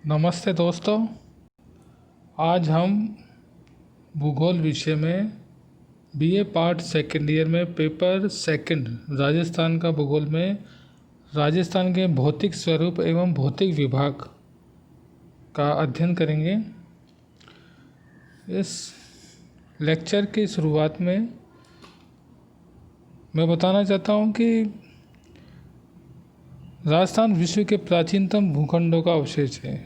नमस्ते दोस्तों। आज हम भूगोल विषय में बीए पार्ट सेकेंड ईयर में पेपर सेकंड राजस्थान का भूगोल में राजस्थान के भौतिक स्वरूप एवं भौतिक विभाग का अध्ययन करेंगे। इस लेक्चर की शुरुआत में मैं बताना चाहता हूँ कि राजस्थान विश्व के प्राचीनतम भूखंडों का अवशेष है।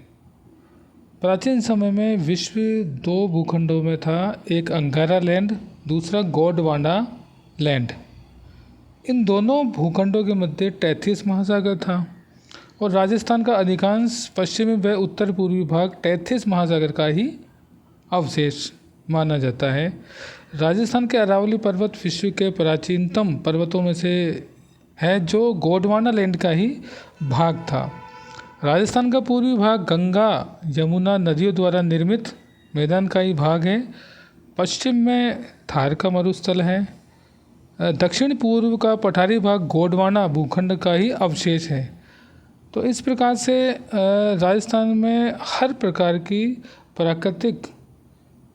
प्राचीन समय में विश्व दो भूखंडों में था, एक अंगारा लैंड, दूसरा गोंडवाना लैंड। इन दोनों भूखंडों के मध्य तैतीस महासागर था और राजस्थान का अधिकांश पश्चिमी व उत्तर पूर्वी भाग तैतीस महासागर का ही अवशेष माना जाता है। राजस्थान के अरावली पर्वत विश्व के प्राचीनतम पर्वतों में से है, जो गोंडवाना लैंड का ही भाग था। राजस्थान का पूर्वी भाग गंगा यमुना नदियों द्वारा निर्मित मैदान का ही भाग है। पश्चिम में थार का मरुस्थल है। दक्षिण पूर्व का पठारी भाग गोंडवाना भूखंड का ही अवशेष है। तो इस प्रकार से राजस्थान में हर प्रकार की प्राकृतिक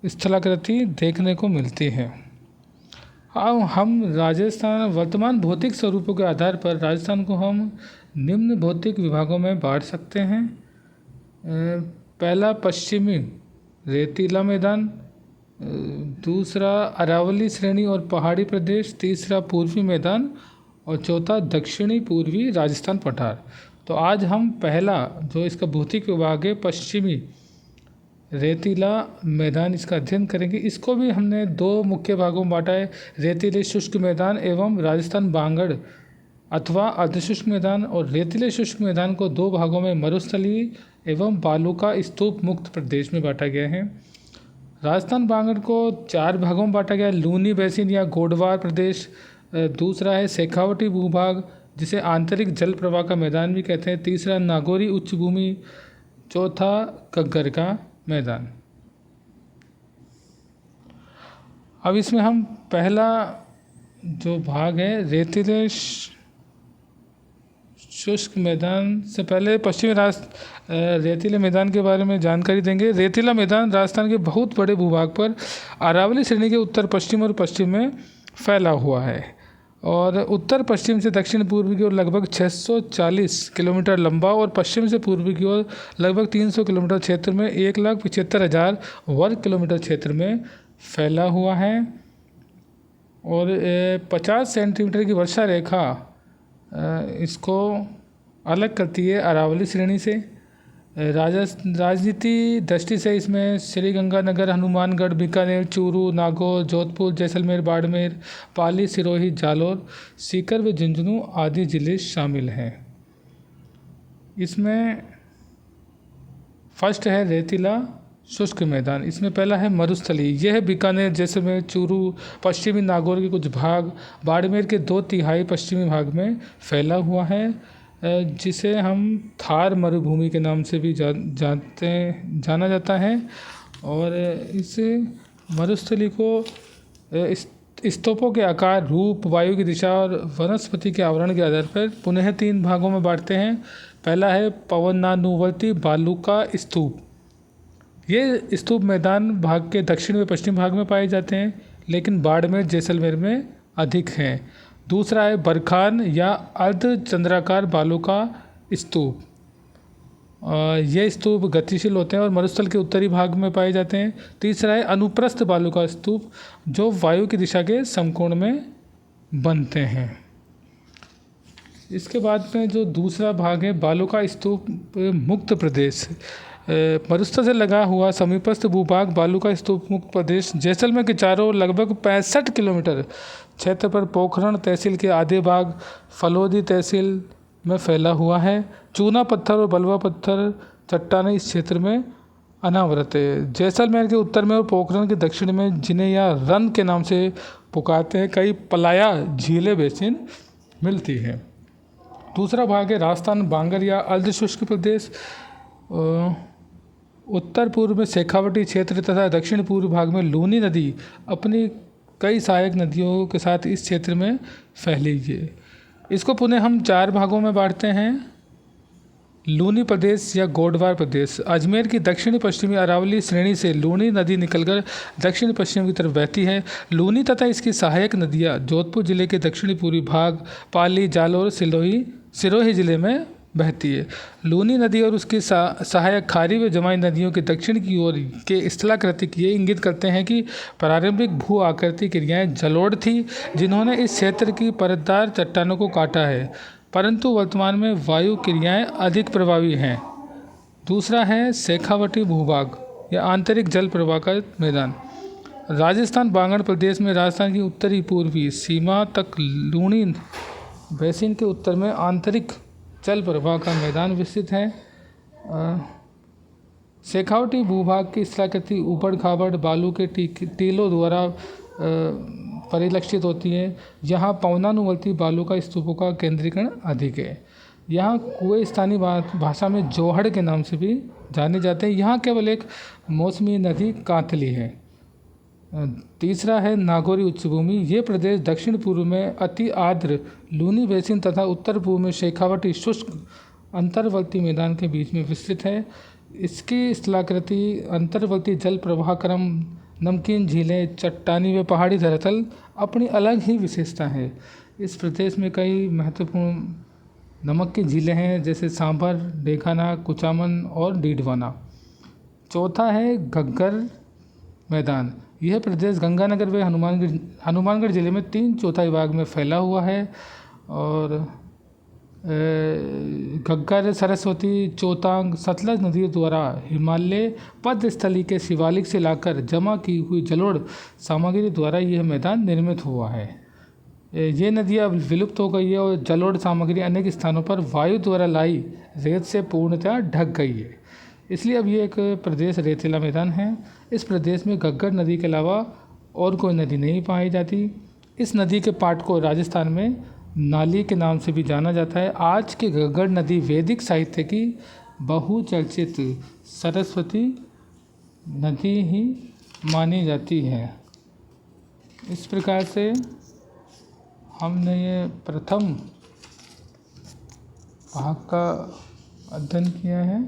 स्थलाकृति देखने को मिलती है। अब हम राजस्थान वर्तमान भौतिक स्वरूपों के आधार पर राजस्थान को हम निम्न भौतिक विभागों में बांट सकते हैं। पहला पश्चिमी रेतीला मैदान, दूसरा अरावली श्रेणी और पहाड़ी प्रदेश, तीसरा पूर्वी मैदान और चौथा दक्षिणी पूर्वी राजस्थान पठार। तो आज हम पहला जो इसका भौतिक विभाग है पश्चिमी रेतीला मैदान, इसका अध्ययन करेंगे। इसको भी हमने दो मुख्य भागों में बांटा है, रेतीले शुष्क मैदान एवं राजस्थान बांगड़ अथवा अर्धशुष्क मैदान। और रेतीले शुष्क मैदान को दो भागों में मरुस्थलीय एवं बालू का स्तूप मुक्त प्रदेश में बांटा गया है। राजस्थान बांगड़ को चार भागों में बांटा गया है, लूनी बेसिन या गोडवार प्रदेश, दूसरा है शेखावटी भूभाग जिसे आंतरिक जल प्रवाह का मैदान भी कहते हैं, तीसरा नागौरी उच्च भूमि, चौथा गग्गर का मैदान। अब इसमें हम पहला जो भाग है रेतीले शुष्क मैदान से पहले पश्चिमी रेतीले मैदान के बारे में जानकारी देंगे। रेतीला मैदान राजस्थान के बहुत बड़े भूभाग पर अरावली श्रेणी के उत्तर पश्चिम और पश्चिम में फैला हुआ है और उत्तर पश्चिम से दक्षिण पूर्व की ओर लगभग 640 किलोमीटर लंबा और पश्चिम से पूर्व की ओर लगभग 300 किलोमीटर क्षेत्र में 1,75,000 वर्ग किलोमीटर क्षेत्र में फैला हुआ है और 50 सेंटीमीटर की वर्षा रेखा इसको अलग करती है अरावली श्रेणी से। राजनीति दृष्टि से इसमें श्रीगंगानगर, हनुमानगढ़, बीकानेर, चूरू, नागौर, जोधपुर, जैसलमेर, बाड़मेर, पाली, सिरोही, जालौर, सीकर व झुंझुनू आदि जिले शामिल हैं। इसमें फर्स्ट है रेतीला शुष्क मैदान। इसमें पहला है मरुस्थली, यह है बीकानेर, जैसलमेर, चूरू, पश्चिमी नागौर के कुछ भाग, बाड़मेर के 2/3 पश्चिमी भाग में फैला हुआ है, जिसे हम थार मरुभूमि के नाम से भी जाना जाता है। और इस मरुस्थली को स्तूपों के आकार, रूप, वायु की दिशा और वनस्पति के आवरण के आधार पर पुनः 3 भागों में बांटते हैं। पहला है पवनानुवर्ती बालू का स्तूप। ये स्तूप मैदान भाग के दक्षिण व पश्चिम भाग में पाए जाते हैं, लेकिन बाड़मेर, जैसलमेर में अधिक हैं। दूसरा है बरखान या अर्धचंद्राकार बालू का स्तूप। ये स्तूप गतिशील होते हैं और मरुस्थल के उत्तरी भाग में पाए जाते हैं। तीसरा है अनुप्रस्थ बालू का स्तूप, जो वायु की दिशा के समकोण में बनते हैं। इसके बाद में जो दूसरा भाग है बालू का स्तूप मुक्त प्रदेश, मरुस्थल से लगा हुआ समीपस्थ भूभाग बालू का स्तूप मुक्त प्रदेश जैसलमेर के चारों ओर लगभग 65 किलोमीटर क्षेत्र पर पोखरण तहसील के आधे भाग फलोदी तहसील में फैला हुआ है। चूना पत्थर और बलुआ पत्थर चट्टानें इस क्षेत्र में अनावृत है। जैसलमेर के उत्तर में और पोखरण के दक्षिण में, जिन्हें या रन के नाम से पुकारते हैं, कई पलाया झीलें बेसिन मिलती है। दूसरा भाग है राजस्थान बांगर या अर्धशुष्क प्रदेश। उत्तर पूर्व में शेखावटी क्षेत्र तथा दक्षिण पूर्व भाग में लूनी नदी अपनी कई सहायक नदियों के साथ इस क्षेत्र में फैली है। इसको पुनः हम 4 भागों में बांटते हैं। लूनी प्रदेश या गोडवार प्रदेश। अजमेर की दक्षिणी पश्चिमी अरावली श्रेणी से लूनी नदी निकलकर दक्षिण पश्चिम की तरफ बहती है। लूनी तथा इसकी सहायक नदियाँ जोधपुर जिले के दक्षिणी पूर्वी भाग, पाली, जालौर, सिरोही जिले में बहती है। लूनी नदी और उसकी सहायक खारी व जमाई नदियों के दक्षिण की ओर के स्थलाकृतिक ये इंगित करते हैं कि प्रारंभिक भू आकृति क्रियाएँ जलोढ़ थी, जिन्होंने इस क्षेत्र की परतदार चट्टानों को काटा है, परंतु वर्तमान में वायु क्रियाएं अधिक प्रभावी हैं। दूसरा है शेखावटी भूभाग या आंतरिक जल प्रवाह का मैदान। राजस्थान बांगड़ प्रदेश में राजस्थान की उत्तरी पूर्वी सीमा तक लूनी बेसिन के उत्तर में आंतरिक जल प्रवाह का मैदान विस्तृत है। शेखावटी भूभाग की स्थलाकृति ऊबड़ खाबड़ बालू के टीलों द्वारा परिलक्षित होती है। यहाँ पवनानुवर्ती बालू का स्तूपों का केंद्रीकरण अधिक है। यहाँ कुएं स्थानीय भाषा में जोहड़ के नाम से भी जाने जाते हैं। यहाँ केवल एक मौसमी नदी कांतली है। तीसरा है नागौरी उच्चभूमि। ये प्रदेश दक्षिण पूर्व में अति आर्द्र लूनी बेसिन तथा उत्तर पूर्व में शेखावटी शुष्क अंतर्वर्ती मैदान के बीच में विस्तृत है। इसकी स्थलाकृति अंतर्वर्ती जल प्रवाह क्रम, नमकीन झीलें, चट्टानी व पहाड़ी धरातल अपनी अलग ही विशेषता है। इस प्रदेश में कई महत्वपूर्ण नमक की झीलें हैं, जैसे सांभर, डेखाना, कुचामन और डीडवाना। चौथा है घग्गर मैदान। यह प्रदेश गंगानगर व हनुमानगढ़ जिले में 3/4 भाग में फैला हुआ है। और घग्गर, सरस्वती, चौतांग, सतलज नदियों द्वारा हिमालय पदस्थली के शिवालिक से लाकर जमा की हुई जलोढ़ सामग्री द्वारा यह मैदान निर्मित हुआ है। ये नदियाँ विलुप्त हो गई है और जलोढ़ सामग्री अनेक स्थानों पर वायु द्वारा लाई रेत से पूर्णतः ढक गई है, इसलिए अब ये एक प्रदेश रेतीला मैदान है। इस प्रदेश में घग्गर नदी के अलावा और कोई नदी नहीं पाई जाती। इस नदी के पाट को राजस्थान में नाली के नाम से भी जाना जाता है। आज की घग्गर नदी वैदिक साहित्य की बहुचर्चित सरस्वती नदी ही मानी जाती है। इस प्रकार से हमने ये प्रथम भाग का अध्ययन किया है।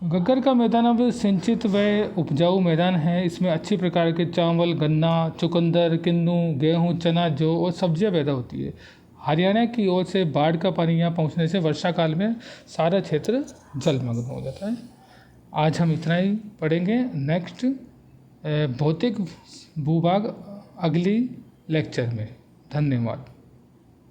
घग्गर का मैदान अब सिंचित व उपजाऊ मैदान है। इसमें अच्छी प्रकार के चावल, गन्ना, चुकंदर, किन्नू, गेहूं, चना, जौ और सब्जियां पैदा होती है। हरियाणा की ओर से बाढ़ का पानी यहाँ पहुँचने से वर्षा काल में सारा क्षेत्र जलमग्न हो जाता है। आज हम इतना ही पढ़ेंगे। नेक्स्ट भौतिक भूभाग अगली लेक्चर में। धन्यवाद।